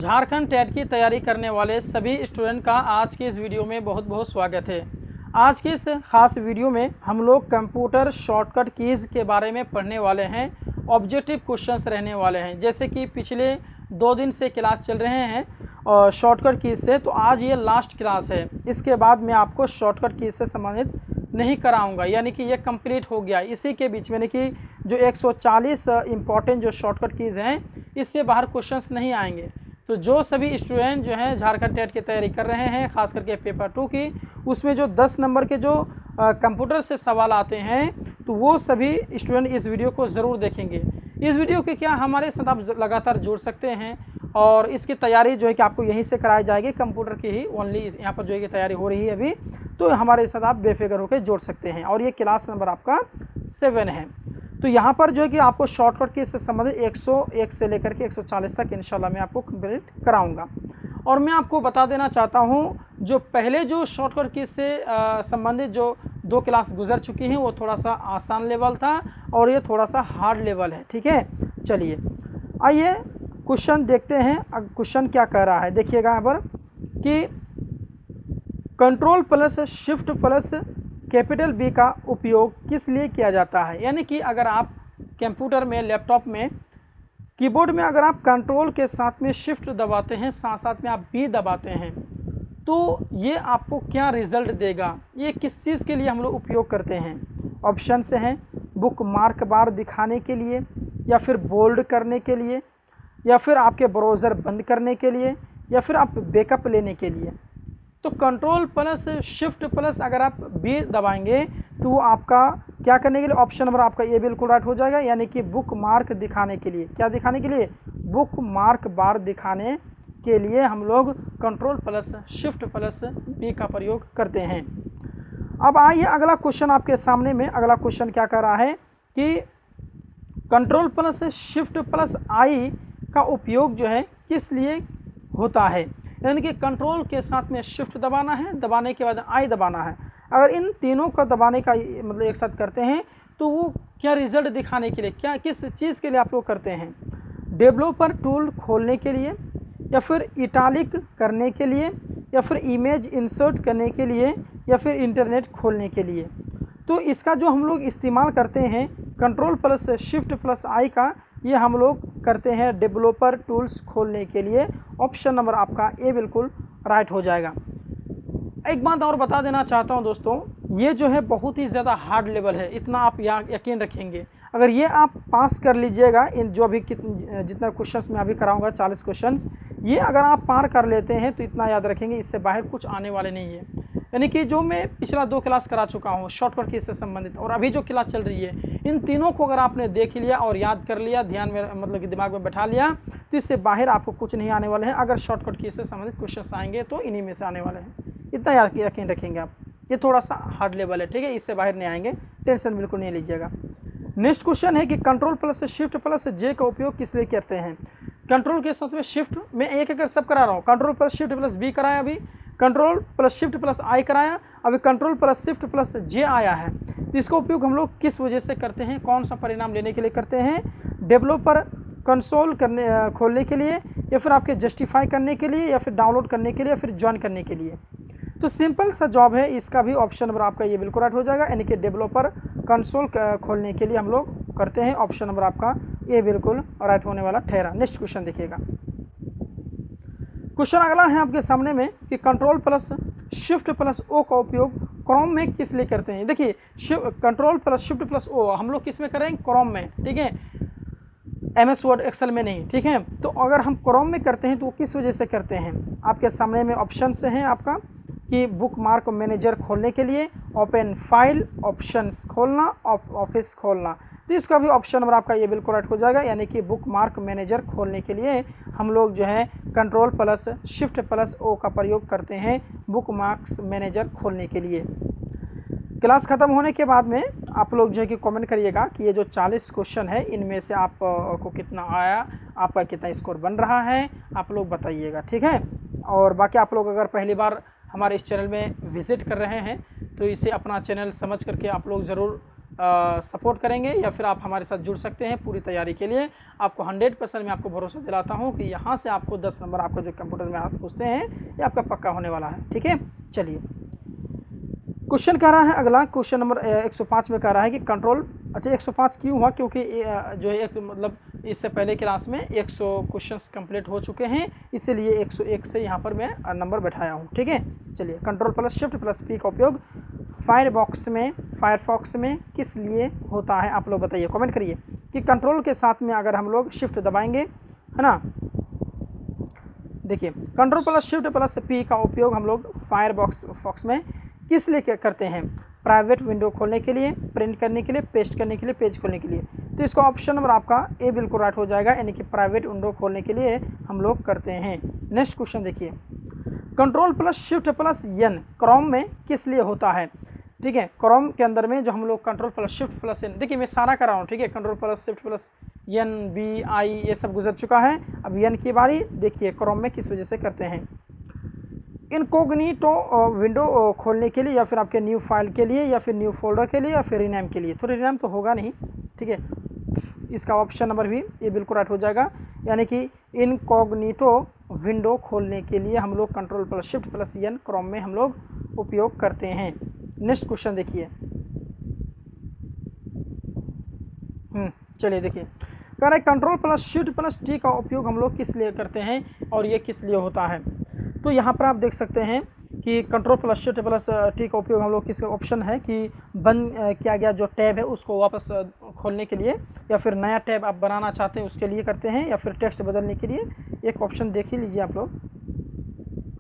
Jharkhand TET की तैयारी करने वाले सभी स्टूडेंट का आज के इस वीडियो में बहुत बहुत स्वागत है। आज के इस खास वीडियो में हम लोग कंप्यूटर शॉर्टकट कीज़ के बारे में पढ़ने वाले हैं। ऑब्जेक्टिव क्वेश्चंस रहने वाले हैं, जैसे कि पिछले 2 दिन से क्लास चल रहे हैं और शॉर्टकट कीज़ से, तो आज ये लास्ट क्लास है। इसके बाद मैं आपको शॉर्टकट कीज़ से संबंधित नहीं कराऊंगा, यानी कि ये कंप्लीट हो गया। इसी के बीच में यानी कि जो 140 इंपॉर्टेंट जो शॉर्टकट कीज़ हैं, इससे बाहर क्वेश्चंस नहीं आएंगे। तो जो सभी स्टूडेंट जो हैं झारखंड टेट की तैयारी कर रहे हैं, खास करके पेपर 2 की, उसमें जो 10 नंबर के जो कंप्यूटर से सवाल आते हैं, तो वो सभी स्टूडेंट इस वीडियो को ज़रूर देखेंगे। इस वीडियो के क्या हमारे साथ आप लगातार जुड़ सकते हैं और इसकी तैयारी जो है कि आपको यहीं से कराई जाएगी, कंप्यूटर की ही ओनली यहाँ पर जो है कि तैयारी हो रही है अभी, तो हमारे साथ आप बेफिक्र होकर जोड़ सकते हैं। और ये क्लास नंबर आपका 7 है। तो यहाँ पर जो है कि आपको शॉर्टकट की से संबंधित 101 से लेकर के 140 तक इंशाल्लाह मैं आपको कंप्लीट कराऊंगा। और मैं आपको बता देना चाहता हूँ, जो पहले जो शॉर्टकट की से संबंधित जो 2 क्लास गुजर चुकी हैं, वो थोड़ा सा आसान लेवल था और ये थोड़ा सा हार्ड लेवल है। ठीक है, चलिए आइए क्वेश्चन देखते हैं। क्वेश्चन क्या कह रहा है, देखिएगा यहाँ पर कि control plus shift plus capital B का उपयोग किस लिए किया जाता है। यानी कि अगर आप कंप्यूटर में, लैपटॉप में, कीबोर्ड में अगर आप कंट्रोल के साथ में शिफ्ट दबाते हैं, साथ साथ में आप बी दबाते हैं, तो ये आपको क्या रिज़ल्ट देगा, ये किस चीज़ के लिए हम लोग उपयोग करते हैं। ऑप्शन से हैं बुक मार्क बार दिखाने के लिए, या फिर बोल्ड करने के लिए, या फिर आपके ब्राउज़र बंद करने के लिए, या फिर आप बैकअप लेने के लिए। तो कंट्रोल प्लस शिफ्ट प्लस अगर आप बी दबाएंगे तो वो आपका क्या करने के लिए, ऑप्शन नंबर आपका ये बिल्कुल राइट हो जाएगा। यानी कि बुक मार्क दिखाने के लिए, क्या दिखाने के लिए, बुक मार्क बार दिखाने के लिए हम लोग control plus shift plus B का प्रयोग करते हैं। अब आइए अगला क्वेश्चन आपके सामने में। अगला क्वेश्चन क्या कर रहा है कि कंट्रोल प्लस शिफ्ट प्लस आई का उपयोग जो है किस लिए होता है। यानी कि कंट्रोल के साथ में शिफ्ट दबाना है, दबाने के बाद आई दबाना है। अगर इन तीनों का दबाने का मतलब एक साथ करते हैं, तो वो क्या रिजल्ट दिखाने के लिए, क्या किस चीज़ के लिए आप लोग करते हैं। डेवलपर टूल खोलने के लिए, या फिर इटालिक करने के लिए, या फिर इमेज इंसर्ट करने के लिए, या फिर इंटरनेट खोलने के लिए। तो इसका जो हम लोग इस्तेमाल करते हैं कंट्रोल प्लस शिफ्ट प्लस आई का, ये हम लोग करते हैं डेवलपर टूल्स खोलने के लिए। ऑप्शन नंबर आपका ए बिल्कुल राइट हो जाएगा। एक बात और बता देना चाहता हूं दोस्तों, ये जो है बहुत ही ज़्यादा हार्ड लेवल है, इतना आप यकीन रखेंगे। अगर ये आप पास कर लीजिएगा, इन जो अभी जितना क्वेश्चंस मैं अभी कराऊंगा 40 क्वेश्चंस, ये अगर आप पार कर लेते हैं तो इतना याद रखेंगे, इससे बाहर कुछ आने वाले नहीं है। यानी कि जो मैं पिछला 2 क्लास करा चुका हूँ शॉर्टकट की से संबंधित, और अभी जो क्लास चल रही है, इन तीनों को अगर आपने देख लिया और याद कर लिया, ध्यान में मतलब कि दिमाग में बैठा लिया, तो इससे बाहर आपको कुछ नहीं आने वाले हैं। अगर शॉर्टकट की से संबंधित क्वेश्चन आएंगे तो इन्हीं में से आने वाले हैं, इतना यकीन रखेंगे आप। ये थोड़ा सा हार्ड लेवल है, ठीक है, इससे बाहर नहीं आएंगे, टेंशन बिल्कुल नहीं लीजिएगा। नेक्स्ट क्वेश्चन है कि कंट्रोल प्लस शिफ्ट प्लस जे का उपयोग किस लिए करते हैं। कंट्रोल के साथ में शिफ्ट, मैं एक एक सब करा रहा हूँ। Control plus shift plus B कराया, अभी control plus shift plus I कराया, अभी control plus shift plus J आया है। तो इसका उपयोग हम लोग किस वजह से करते हैं, कौन सा परिणाम लेने के लिए करते हैं। डेवलपर कंसोल खोलने के लिए, या फिर आपके जस्टिफाई करने के लिए, या फिर डाउनलोड करने के लिए, या फिर ज्वाइन करने के लिए। तो सिंपल सा जॉब है इसका भी, ऑप्शन नंबर आपका ये बिल्कुल राइट हो जाएगा। यानी कि डेवलपर कंसोल खोलने के लिए हम लोग करते हैं। ऑप्शन नंबर आपका ये बिल्कुल राइट होने वाला ठहरा। नेक्स्ट क्वेश्चन देखिएगा। क्वेश्चन अगला है आपके सामने में कि control plus shift plus O का उपयोग क्रोम में किस लिए करते हैं। देखिए, control plus shift plus O हम लोग किस में करेंगे, क्रोम में, ठीक है, MS वर्ड एक्सेल में नहीं, ठीक है। तो अगर हम क्रोम में करते हैं तो वो किस वजह से करते हैं, आपके सामने में ऑप्शन से हैं आपका कि बुक मार्क मैनेजर खोलने के लिए, ओपन फाइल, ऑप्शंस खोलना, ऑफिस खोलना। तो इसका भी ऑप्शन नंबर आपका ये बिल्कुल राइट हो जाएगा। यानी कि बुक मार्क मैनेजर खोलने के लिए हम लोग जो है control plus shift plus O का प्रयोग करते हैं बुक मार्क्स मैनेजर खोलने के लिए। क्लास ख़त्म होने के बाद में आप लोग जो है कि कमेंट करिएगा कि ये जो 40 क्वेश्चन है, इनमें से आपको कितना आया, आपका कितना स्कोर बन रहा है, आप लोग बताइएगा, ठीक है। और बाकी आप लोग अगर पहली बार हमारे इस चैनल में विज़िट कर रहे हैं तो इसे अपना चैनल समझ करके आप लोग ज़रूर सपोर्ट करेंगे या फिर आप हमारे साथ जुड़ सकते हैं पूरी तैयारी के लिए। आपको 100% मैं आपको भरोसा दिलाता हूँ कि यहाँ से आपको 10 नंबर आपका जो कंप्यूटर में आप पूछते हैं ये आपका पक्का होने वाला है। ठीक है, चलिए क्वेश्चन कह रहा है अगला, क्वेश्चन नंबर 105 में कह रहा है कि कंट्रोल, अच्छा 105 क्यों हुआ, क्योंकि जो है एक मतलब इससे पहले क्लास में 100 क्वेश्चंस कंप्लीट हो चुके हैं, इसीलिए 101 से यहाँ पर मैं नंबर बैठाया हूँ। ठीक है, चलिए control plus shift plus P का उपयोग फायरफॉक्स में किस लिए होता है, आप लोग बताइए, कमेंट करिए कि कंट्रोल के साथ में अगर हम लोग शिफ्ट दबाएंगे, है ना, देखिए control plus shift plus P का उपयोग हम लोग फायरफॉक्स में किस लिए करते हैं, प्राइवेट विंडो खोलने के लिए, प्रिंट करने के लिए, पेस्ट करने के लिए, पेज खोलने के लिए। तो इसका ऑप्शन नंबर आपका ए बिल्कुल राइट हो जाएगा, यानी कि प्राइवेट विंडो खोलने के लिए हम लोग करते हैं। नेक्स्ट क्वेश्चन देखिए, control plus shift plus N Chrome में किस लिए होता है। ठीक है, क्रोम के अंदर में जो हम लोग control plus shift plus N, देखिए मैं सारा कर रहा हूँ, ठीक है, control plus shift plus N B I ये सब गुजर चुका है, अब एन की बारी। देखिए क्रोम में किस वजह से करते हैं, इनकॉग्निटो विंडो खोलने के लिए, या फिर आपके न्यू फाइल के लिए, या फिर न्यू फोल्डर के लिए, या फिर रीनेम के लिए। तो रीनेम तो होगा नहीं, ठीक है, इसका ऑप्शन नंबर भी ये बिल्कुल राइट हो जाएगा, यानी कि इनकॉग्निटो विंडो खोलने के लिए हम लोग control plus shift plus N Chrome में हम लोग उपयोग करते हैं। नेक्स्ट क्वेश्चन देखिए, चलिए देखिए, कह रहा है control plus shift plus T का उपयोग हम लोग किस लिए करते हैं और ये किस लिए होता है। तो यहाँ पर आप देख सकते हैं कि control plus shift plus T का उपयोग हम लोग किस ऑप्शन है कि बंद किया गया जो टैब है उसको वापस खोलने के लिए, या फिर नया टैब आप बनाना चाहते हैं उसके लिए करते हैं, या फिर टेक्स्ट बदलने के लिए। एक ऑप्शन देख ही लीजिए आप लोग,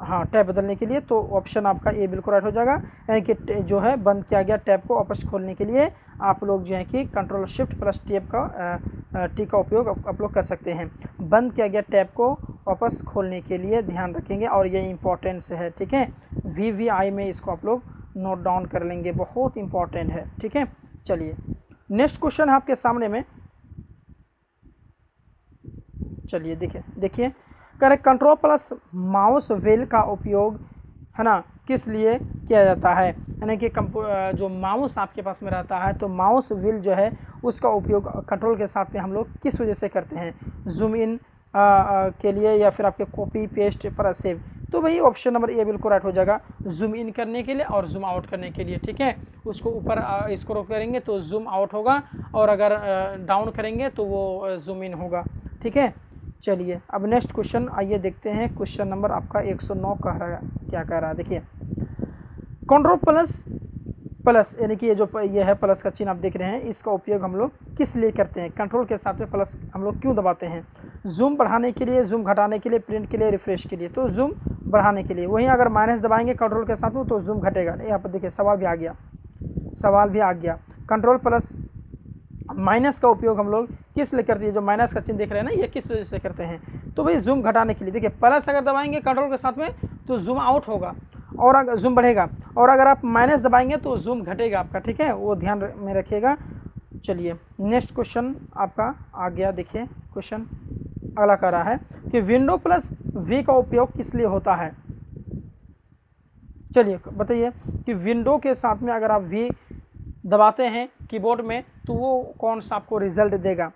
हाँ टैब बदलने के लिए, तो ऑप्शन आपका ए बिल्कुल राइट हो जाएगा, यानी कि जो है बंद किया गया टैब को वापस खोलने के लिए आप लोग जो है कि कंट्रोल शिफ्ट प्लस टैब का टी का उपयोग आप लोग कर सकते हैं। बंद किया गया टैब को वापस खोलने के लिए ध्यान रखेंगे, और ये इंपॉर्टेंट है, ठीक है, VVI में इसको आप लोग नोट डाउन कर लेंगे, बहुत इंपॉर्टेंट है। ठीक है, चलिए नेक्स्ट क्वेश्चन है आपके सामने में, चलिए देखिए कह रहे कंट्रोल प्लस माउस व्हील का उपयोग, है ना, किस लिए किया जाता है, यानी कि जो माउस आपके पास में रहता है तो माउस व्हील जो है उसका उपयोग कंट्रोल के साथ में हम लोग किस वजह से करते हैं, जूम इन के लिए, या फिर आपके कॉपी पेस्ट पर सेव। तो भाई ऑप्शन नंबर ए बिल्कुल राइट हो जाएगा, जूम इन करने के लिए और जूम आउट करने के लिए। ठीक है, उसको ऊपर स्क्रॉल करेंगे तो जूम आउट होगा, और अगर डाउन करेंगे तो वो जूम इन होगा। ठीक है, चलिए अब नेक्स्ट क्वेश्चन आइए देखते हैं, क्वेश्चन नंबर आपका 109 कह रहा है, क्या कह रहा है, देखिए कंट्रोल प्लस यानी कि ये है प्लस का चिन्ह आप देख रहे हैं, इसका उपयोग हम लोग किस लिए करते हैं, कंट्रोल के साथ में प्लस हम लोग क्यों दबाते हैं, जूम बढ़ाने के लिए, जूम घटाने के लिए, प्रिंट के लिए, रिफ्रेश के लिए। तो जूम बढ़ाने के लिए, वहीं अगर माइनस दबाएंगे कंट्रोल के साथ में तो जूम घटेगा। यहाँ पर देखिए सवाल भी आ गया, कंट्रोल प्लस माइनस का उपयोग हम लोग किस लिए करते हैं, जो माइनस का चिन्ह देख रहे हैं ना, ये किस वजह से करते हैं, तो भाई जूम घटाने के लिए। देखिए प्लस अगर दबाएंगे कंट्रोल के साथ में तो जूम आउट होगा, और अगर जूम बढ़ेगा, और अगर आप माइनस दबाएंगे तो जूम घटेगा आपका। ठीक है, वो ध्यान में रखिएगा। चलिए नेक्स्ट क्वेश्चन आपका आ गया, देखिए क्वेश्चन अगला कह रहा है कि विंडो प्लस वी का उपयोग किस लिए होता है। चलिए बताइए कि विंडो के साथ में अगर आप वी दबाते हैं कीबोर्ड में तो वो कौन सा आपको रिजल्ट देगा।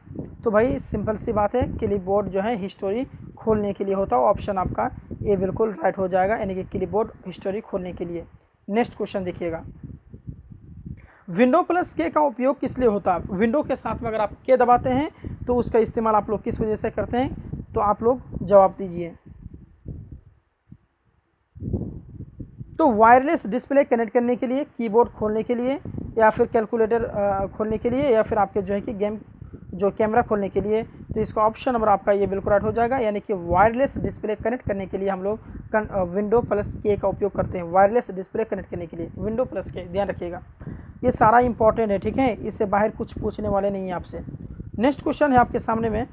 तो भाई सिंपल सी बात है, कीबोर्ड जो है हिस्टोरी खोलने के लिए होता है, ऑप्शन आपका ए बिल्कुल राइट हो जाएगा, यानी कि कीबोर्ड हिस्टोरी खोलने के लिए। नेक्स्ट क्वेश्चन देखिएगा, विंडो प्लस के का उपयोग किस लिए होता है। विंडो के साथ में अगर आप के दबाते हैं तो उसका इस्तेमाल आप लोग किस वजह से करते हैं, तो आप लोग जवाब दीजिए। तो वायरलेस डिस्प्ले कनेक्ट करने के लिए, कीबोर्ड खोलने के लिए, या फिर कैलकुलेटर खोलने के लिए, या फिर आपके जो है कि गेम जो कैमरा खोलने के लिए। तो इसका ऑप्शन नंबर आपका ये बिल्कुल राइट हो जाएगा, यानी कि वायरलेस डिस्प्ले कनेक्ट करने के लिए हम लोग विंडो प्लस के का उपयोग करते हैं, वायरलेस डिस्प्ले कनेक्ट करने के लिए विंडो प्लस के, ध्यान रखिएगा, ये सारा इंपॉर्टेंट है। ठीक है, इससे बाहर कुछ पूछने वाले नहीं है आपसे। नेक्स्ट क्वेश्चन है आपके सामने में,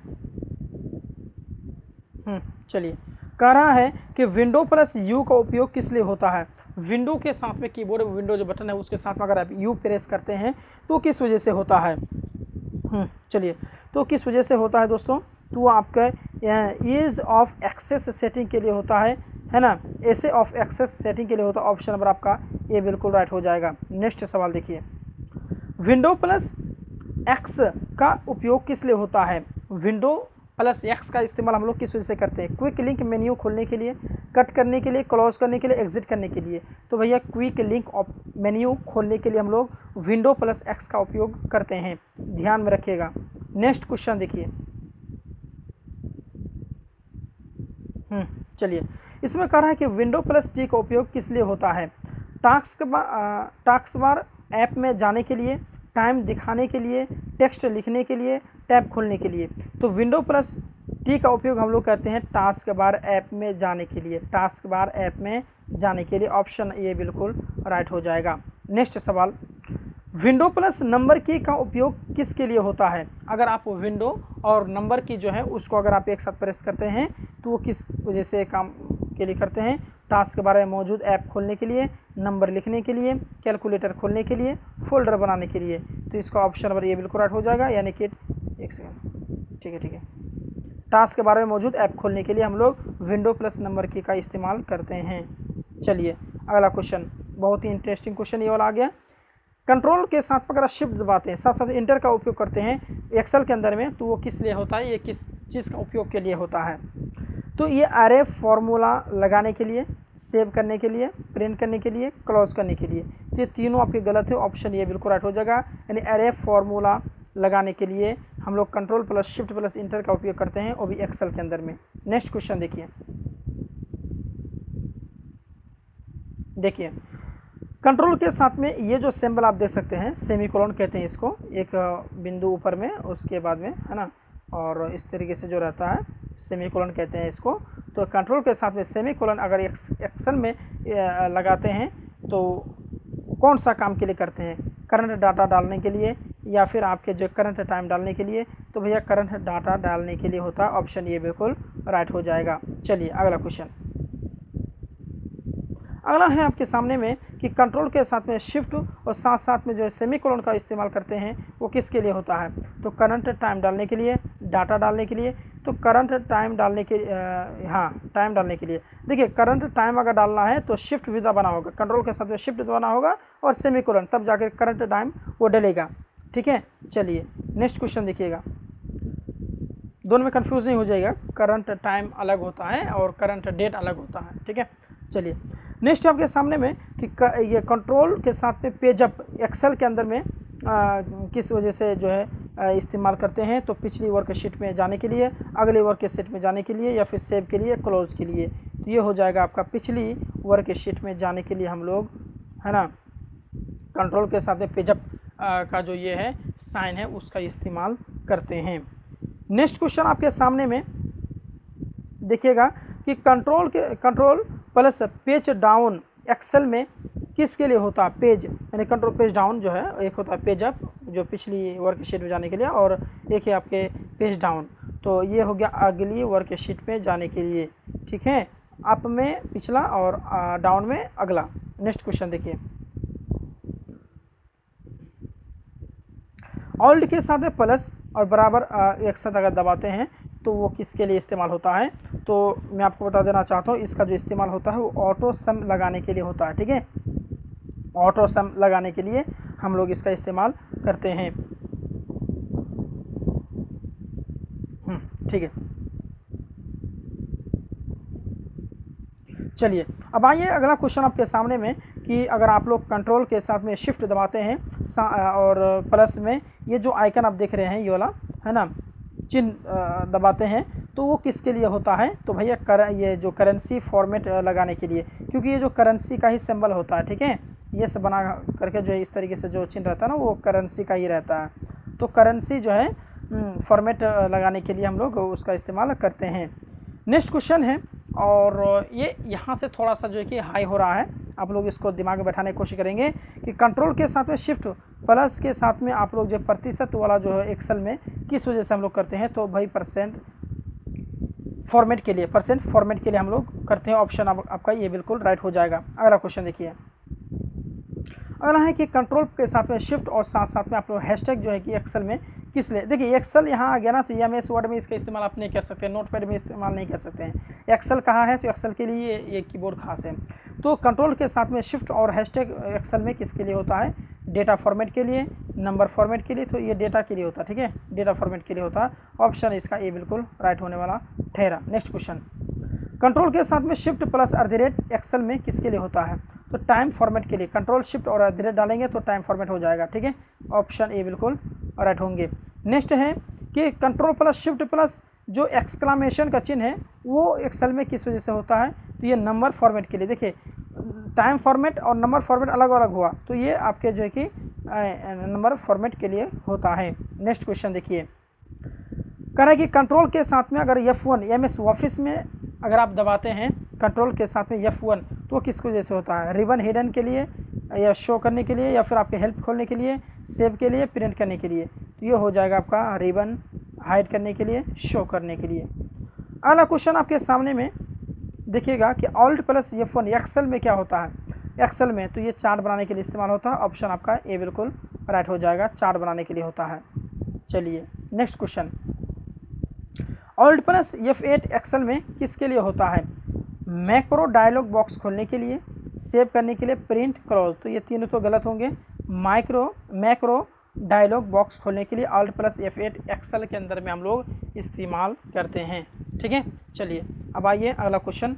चलिए कह रहा है कि विंडो प्लस यू का उपयोग किस लिए होता है। विंडो के साथ में कीबोर्ड विंडो जो बटन है उसके साथ में अगर आप यू प्रेस करते हैं तो किस वजह से होता है। चलिए तो किस वजह से होता है दोस्तों, तो आपका ईज ऑफ एक्सेस सेटिंग के लिए होता है ना, ऐसे ऑफ एक्सेस सेटिंग के लिए होता है। ऑप्शन नंबर आपका ये बिल्कुल राइट हो जाएगा। नेक्स्ट सवाल देखिए, विंडो प्लस एक्स का उपयोग किस लिए होता है? विंडो प्लस एक्स का इस्तेमाल हम लोग किस वजह से करते हैं? क्विक लिंक मेन्यू खोलने के लिए, कट करने के लिए, क्लोज करने के लिए, एग्जिट करने के लिए। तो भैया क्विक लिंक मेन्यू खोलने के लिए हम लोग विंडो प्लस एक्स का उपयोग करते हैं, ध्यान में रखिएगा। नेक्स्ट क्वेश्चन देखिए। चलिए, इसमें कह रहा है कि विंडो प्लस टी का उपयोग किस लिए होता है? टास्क बार ऐप में जाने के लिए, टाइम दिखाने के लिए, टेक्स्ट लिखने के लिए, टैब खोलने के लिए। तो विंडो प्लस टी का उपयोग हम लोग करते हैं टास्क बार ऐप में जाने के लिए, टास्क बार ऐप में जाने के लिए। ऑप्शन ये बिल्कुल राइट हो जाएगा। नेक्स्ट सवाल, विंडो प्लस नंबर की का उपयोग किसके लिए होता है? अगर आप विंडो और नंबर की जो है उसको अगर आप एक साथ प्रेस करते हैं तो वो किस वजह से काम के लिए करते हैं? टास्क के बारे में मौजूद ऐप खोलने के लिए, नंबर लिखने के लिए, कैलकुलेटर खोलने के लिए, फोल्डर बनाने के लिए। तो इसका ऑप्शन नंबर ये बिल्कुल राइट हो जाएगा, यानी कि एक सेकंड, ठीक है। टास्क के बारे में मौजूद ऐप खोलने के लिए हम लोग विंडो प्लस नंबर की का इस्तेमाल करते हैं। चलिए अगला क्वेश्चन, बहुत ही इंटरेस्टिंग क्वेश्चन ये वाला आ गया। कंट्रोल के साथ अगर शिफ्ट दबाते हैं, साथ साथ इंटर का उपयोग करते हैं एक्सेल के अंदर में, तो वो किस लिए होता है? ये किस चीज़ का उपयोग के लिए होता है? तो ये अरे फॉर्मूला लगाने के लिए, सेव करने के लिए, प्रिंट करने के लिए, क्लोज करने के लिए। तो ये तीनों आपके गलत है, ऑप्शन ये बिल्कुल राइट हो जाएगा। यानी अरे फॉर्मूला लगाने के लिए हम लोग control plus shift plus inter का उपयोग करते हैं, वो भी एक्सेल के अंदर में। नेक्स्ट क्वेश्चन देखिए, कंट्रोल के साथ में ये जो सिंबल आप देख सकते हैं, सेमीकोलन कहते हैं इसको, एक बिंदु ऊपर में उसके बाद में, है ना, और इस तरीके से जो रहता है सेमीकोलन कहते हैं इसको। तो कंट्रोल के साथ में सेमीकोलन अगर एक्सेल में लगाते हैं तो कौन सा काम के लिए करते हैं? करंट डाटा डालने के लिए या फिर आपके जो करंट टाइम डालने के लिए? तो भैया करंट डाटा डालने के लिए होता है, ऑप्शन ये बिल्कुल राइट हो जाएगा। चलिए अगला क्वेश्चन, अगला है आपके सामने में कि कंट्रोल के साथ में शिफ्ट और साथ साथ में जो सेमीकोलन का इस्तेमाल करते हैं वो किसके लिए होता है? तो करंट टाइम डालने के लिए, डाटा डालने के लिए। तो करंट टाइम डालने के टाइम डालने के लिए। देखिए करंट टाइम अगर डालना है तो शिफ्ट भी दबाना होगा, कंट्रोल के साथ में शिफ्ट दबाना होगा और सेमीकोलन, तब जाकर करंट टाइम वो डलेगा। ठीक है, चलिए नेक्स्ट क्वेश्चन देखिएगा, दोनों में कंफ्यूज नहीं हो जाएगा, करंट टाइम अलग होता है और करंट डेट अलग होता है। ठीक है, चलिए नेक्स्ट आपके सामने में कि ये कंट्रोल के साथ में पेजअप एक्सेल के अंदर में किस वजह से जो है इस्तेमाल करते हैं? तो पिछली वर्कशीट में जाने के लिए, अगली वर्कशीट में जाने के लिए, या फिर सेव के लिए, क्लोज के लिए। तो ये हो जाएगा आपका पिछली वर्कशीट में जाने के लिए हम लोग, है ना, कंट्रोल के साथ में पेजअप का जो ये है साइन है उसका इस्तेमाल करते हैं। नेक्स्ट क्वेश्चन आपके सामने में देखिएगा कि control plus page down Excel में किसके लिए होता है? पेज, यानी कंट्रोल पेज डाउन जो है, एक होता है पेज अप जो पिछली वर्कशीट में जाने के लिए, और एक है आपके पेज डाउन। तो ये हो गया अगली वर्कशीट में जाने के लिए। ठीक है, अप में पिछला और डाउन में अगला। नेक्स्ट क्वेश्चन देखिए, ऑल्ट के साथ में प्लस और बराबर एक साथ अगर दबाते हैं तो वो किसके लिए इस्तेमाल होता है? तो मैं आपको बता देना चाहता हूँ, इसका जो इस्तेमाल होता है वो ऑटो सम लगाने के लिए होता है। ठीक है, ऑटो सम लगाने के लिए हम लोग इसका इस्तेमाल करते हैं। ठीक है, चलिए अब आइए अगला क्वेश्चन आपके सामने में कि अगर आप लोग कंट्रोल के साथ में शिफ्ट दबाते हैं और प्लस में ये जो आइकन आप देख रहे हैं ये वाला, है ना, चिन्ह दबाते हैं, तो वो किसके लिए होता है? तो भैया ये जो करेंसी फॉर्मेट लगाने के लिए, क्योंकि ये जो करेंसी का ही सिंबल होता है। ठीक है, ये सब बना करके जो है इस तरीके से जो चिन्ह रहता है ना वो करेंसी का ही रहता है। तो करेंसी जो है फॉर्मेट लगाने के लिए हम लोग उसका इस्तेमाल करते हैं। नेक्स्ट क्वेश्चन है, और ये यहाँ से थोड़ा सा जो है कि हाई हो रहा है, आप लोग इसको दिमाग में बैठाने की कोशिश करेंगे कि कंट्रोल के साथ में शिफ्ट प्लस के साथ में आप लोग जो प्रतिशत वाला जो है एक्सेल में किस वजह से हम लोग करते हैं? तो भाई परसेंट फॉर्मेट के लिए हम लोग करते हैं। ऑप्शन आपका ये बिल्कुल राइट हो जाएगा। अगला क्वेश्चन देखिए, अगला है कि कंट्रोल के साथ में शिफ्ट और साथ साथ में आप लोग हैशटैग जो है कि एक्सेल में किस लिए? देखिए एक्सेल यहाँ आ गया ना, तो एमएस वर्ड में इसका इस्तेमाल आप नहीं कर सकते, नोटपैड में इस्तेमाल नहीं कर सकते हैं। एक्सेल कहाँ है? तो एक्सेल के लिए ये कीबोर्ड खास है। तो कंट्रोल के साथ में शिफ्ट और हैशटैग एक्सेल में किसके लिए होता है? डेटा फॉर्मेट के लिए, नंबर फॉर्मेट के लिए, तो ये डेटा के लिए होता है, ठीक है, डेटा फॉर्मेट के लिए होता है। ऑप्शन इसका ए बिल्कुल राइट होने वाला ठहरा। नेक्स्ट क्वेश्चन, कंट्रोल के साथ में शिफ्ट प्लस @ एक्सेल में किसके लिए होता है? तो टाइम फॉर्मेट के लिए। कंट्रोल शिफ्ट और @ डालेंगे तो टाइम फॉर्मेट हो जाएगा, ठीक है, ऑप्शन ए बिल्कुल राइट होंगे। नेक्स्ट है कि कंट्रोल प्लस शिफ्ट प्लस जो एक्सक्लामेशन का चिन्ह है वो एक्सेल में किस वजह से होता है? तो ये नंबर फॉर्मेट के लिए। देखिए टाइम फॉर्मेट और नंबर फॉर्मेट अलग अलग हुआ, तो ये आपके जो है कि नंबर फॉर्मेट के लिए होता है। नेक्स्ट क्वेश्चन देखिए, कह रहा है कि कंट्रोल के साथ में अगर F1 MS ऑफिस में अगर आप दबाते हैं कंट्रोल के साथ में F1 तो किसकी वजह से होता है? रिबन हिडन के लिए, या शो करने के लिए, या फिर आपके हेल्प खोलने के लिए, सेव के लिए, प्रिंट करने के लिए। तो ये हो जाएगा आपका रिबन हाइड करने के लिए, शो करने के लिए। अगला क्वेश्चन आपके सामने में देखिएगा कि Alt + F1 एक्सेल में क्या होता है? एक्सेल में तो ये चार्ट बनाने के लिए इस्तेमाल होता है। ऑप्शन आपका ए बिल्कुल राइट हो जाएगा, चार्ट बनाने के लिए होता है। चलिए next question, Alt + F8 Excel में किसके लिए होता है? मैक्रो डायलॉग बॉक्स खोलने के लिए, सेव करने के लिए, प्रिंट, क्लोज। तो ये तीनों तो गलत होंगे। मैक्रो डायलॉग बॉक्स खोलने के लिए Alt + F8 एक्सेल के अंदर में हम लोग इस्तेमाल करते हैं, ठीक है। चलिए अब आइए अगला क्वेश्चन,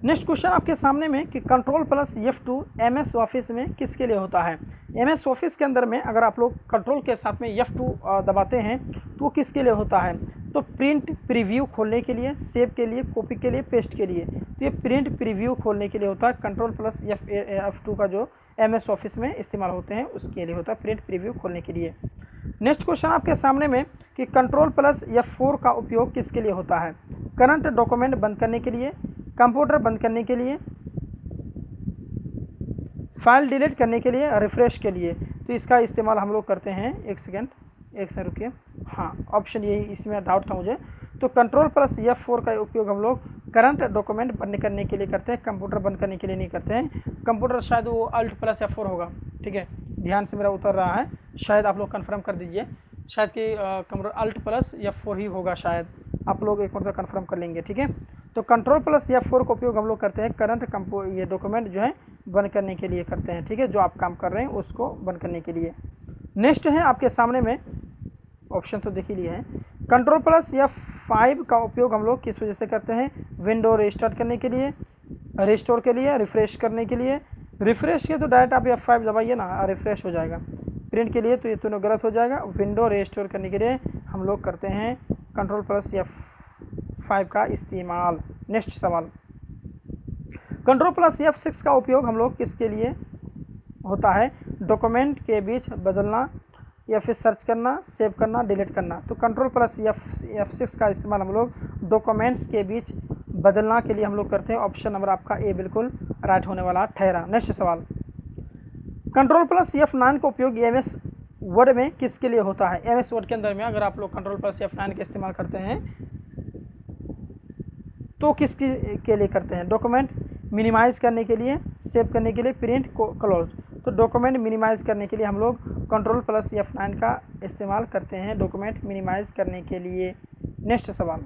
नेक्स्ट क्वेश्चन आपके सामने में कि कंट्रोल + F2 MS ऑफिस में किसके लिए होता है? MS ऑफिस के अंदर में अगर आप लोग कंट्रोल के साथ में F2 दबाते हैं तो वो किसके लिए होता है? तो प्रिंट प्रीव्यू खोलने के लिए, सेव के लिए, कॉपी के लिए, पेस्ट के लिए। तो ये प्रिंट प्रीव्यू खोलने के लिए होता है। कंट्रोल + F2 का जो MS ऑफिस में इस्तेमाल होते हैं उसके लिए होता है, प्रिंट प्रीव्यू खोलने के लिए। नेक्स्ट क्वेश्चन आपके सामने में कि कंट्रोल + F4 का उपयोग किसके लिए होता है? करंट डॉक्यूमेंट बंद करने के लिए, कंप्यूटर बंद करने के लिए, फाइल डिलीट करने के लिए, रिफ्रेश के लिए। तो इसका इस्तेमाल हम लोग करते हैं, एक सेकंड रुकिए, हाँ ऑप्शन यही, इसमें डाउट था मुझे। तो कंट्रोल + F4 का उपयोग हम लोग करंट डॉक्यूमेंट बंद करने के लिए करते हैं, कंप्यूटर बंद करने के लिए नहीं करते हैं। कंप्यूटर शायद वो Alt + F4 होगा, ठीक है, ध्यान से मेरा उतर रहा है, शायद आप लोग कंफर्म कर दीजिए, शायद कि कंप्यूटर Alt + F4 ही होगा, शायद आप लोग एक बार कंफर्म कर लेंगे, ठीक है। तो कंट्रोल + F4 का उपयोग हम लोग करते हैं करंट ये डॉक्यूमेंट जो है बंद करने के लिए करते हैं, ठीक है, जो आप काम कर रहे हैं उसको बंद करने के लिए। नेक्स्ट है आपके सामने में, ऑप्शन तो देख ही लिए हैं, कंट्रोल + F5 का उपयोग हम लोग किस वजह से करते हैं? विंडो रिस्टार्ट करने के लिए, रिस्टोर के लिए, रिफ्रेश करने के लिए। रिफ्रेश के तो डायरेक्ट आप F5 दबाइए ना, रिफ्रेश हो जाएगा। प्रिंट के लिए तो ये दोनों गलत हो जाएगा। विंडो रिस्टोर करने के लिए हम लोग करते हैं कंट्रोल + F5 का इस्तेमाल। नेक्स्ट सवाल, कंट्रोल + F6 का उपयोग हम लोग किसके लिए होता है? डॉक्यूमेंट के बीच बदलना, या फिर सर्च करना, सेव करना, डिलीट करना। तो कंट्रोल + F6 का इस्तेमाल हम लोग डॉक्यूमेंट्स के बीच बदलना के लिए हम लोग करते हैं। ऑप्शन नंबर आपका ए बिल्कुल राइट होने वाला ठहरा। नेक्स्ट सवाल, कंट्रोल + F9 का उपयोग MS वर्ड में किसके लिए होता है? MS वर्ड के अंदर में अगर आप लोग कंट्रोल + F9 का इस्तेमाल करते हैं तो किसके के लिए करते हैं? डॉक्यूमेंट मिनिमाइज़ करने के लिए, सेव करने के लिए, प्रिंट, क्लोज। तो डॉक्यूमेंट मिनिमाइज़ करने के लिए हम लोग कंट्रोल + F9 का इस्तेमाल करते हैं, डॉक्यूमेंट मिनिमाइज़ करने के लिए। नेक्स्ट सवाल,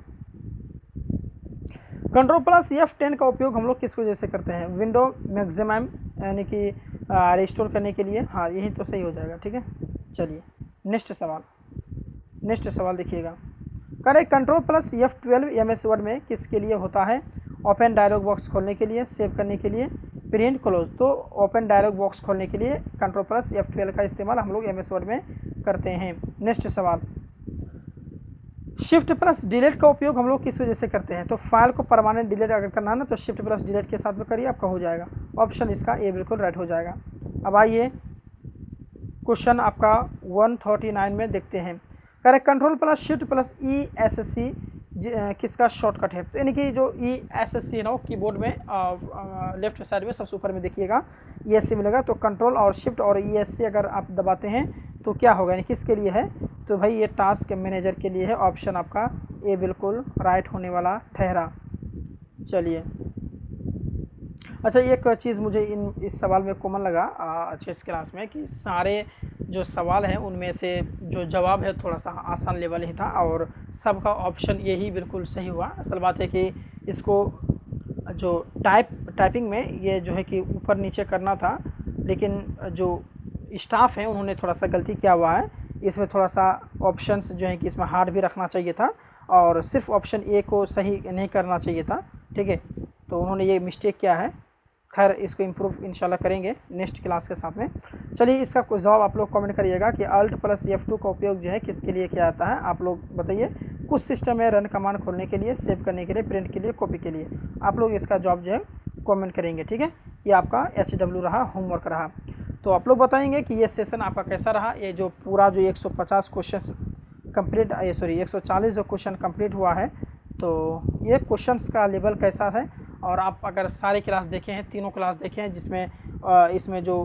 कंट्रोल + F10 का उपयोग हम लोग किस वजह से करते हैं? विंडो मैक्सिमम यानी कि रिस्टोर करने के लिए। हाँ यही तो सही हो जाएगा, ठीक है। चलिए नेक्स्ट सवाल देखिएगा, करें कंट्रोल + F12 MS वर्ड में किसके लिए होता है? ओपन डायलॉग बॉक्स खोलने के लिए, सेव करने के लिए, प्रिंट, क्लोज। तो ओपन डायलॉग बॉक्स खोलने के लिए कंट्रोल + F12 का इस्तेमाल हम लोग MS वर्ड में करते हैं। नेक्स्ट सवाल, शिफ्ट + डिलीट का उपयोग हम लोग किस वजह से करते हैं? तो फाइल को परमानेंट डिलीट अगर करना है ना तो शिफ्ट + डिलीट के साथ में करिए, आपका हो जाएगा। ऑप्शन इसका ए बिल्कुल राइट हो जाएगा। अब आइए क्वेश्चन आपका 139 में देखते हैं, करेक्ट कंट्रोल + शिफ्ट + ESC किसका शॉर्टकट है? तो यानी कि जो ESC है ना कीबोर्ड में लेफ्ट साइड में सबसे ऊपर में देखिएगा ESC मिलेगा। तो कंट्रोल और शिफ्ट और ESC अगर आप दबाते हैं तो क्या होगा, यानी किसके लिए है? तो भाई ये टास्क मैनेजर के लिए है। ऑप्शन आपका ए बिल्कुल राइट होने वाला ठहरा। चलिए अच्छा, एक चीज़ मुझे इस सवाल में कॉमन लगा अच्छे इस क्लास में कि सारे जो सवाल हैं उनमें से जो जवाब है थोड़ा सा आसान लेवल ही था और सबका ऑप्शन यही बिल्कुल सही हुआ। असल बात है कि इसको जो टाइपिंग में ये जो है कि ऊपर नीचे करना था, लेकिन जो स्टाफ है उन्होंने थोड़ा सा गलती किया हुआ है। इसमें थोड़ा सा ऑप्शंस जो है कि इसमें हार्ड भी रखना चाहिए था और सिर्फ ऑप्शन ए को सही नहीं करना चाहिए था, ठीक है। तो उन्होंने ये मिस्टेक किया है। खैर, इसको इम्प्रूव इंशाल्लाह करेंगे नेक्स्ट क्लास के साथ में। चलिए, इसका कुछ जवाब आप लोग कमेंट करिएगा कि Alt + F2 का उपयोग जो है किसके लिए किया जाता है। आप लोग बताइए। कुछ सिस्टम है रन कमांड खोलने के लिए, सेव करने के लिए, प्रिंट के लिए, कॉपी के लिए। आप लोग इसका जवाब जो है कमेंट करेंगे, ठीक है। ये आपका HW रहा, होमवर्क रहा। तो आप लोग बताएंगे कि ये सेशन आपका कैसा रहा। ये जो पूरा जो 150 क्वेश्चन कंप्लीट, 140 जो क्वेश्चन कंप्लीट हुआ है, तो ये क्वेश्चंस का लेवल कैसा है। और आप अगर सारे क्लास देखे हैं, तीनों क्लास देखे हैं, जिसमें इसमें जो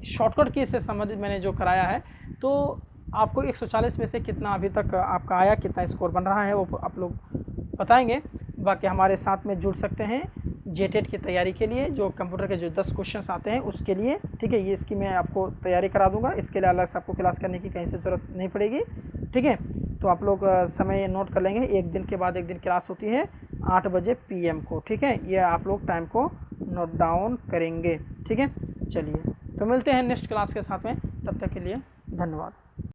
शॉर्टकट की से संबंधित मैंने जो कराया है, तो आपको 140 में से कितना अभी तक आपका आया, कितना स्कोर बन रहा है, वो आप लोग बताएंगे। बाकी हमारे साथ में जुड़ सकते हैं जेटेट की तैयारी के लिए, जो कंप्यूटर के जो 10 क्वेश्चंस आते हैं उसके लिए, ठीक है। ये इसकी मैं आपको तैयारी करा दूंगा। इसके लिए अलग से आपको क्लास करने की कहीं से ज़रूरत नहीं पड़ेगी, ठीक है। तो आप लोग समय नोट कर लेंगे। एक दिन के बाद एक दिन क्लास होती है 8 बजे PM को, ठीक है। ये आप लोग टाइम को नोट डाउन करेंगे, ठीक है। चलिए, तो मिलते हैं नेक्स्ट क्लास के साथ में। तब तक के लिए धन्यवाद।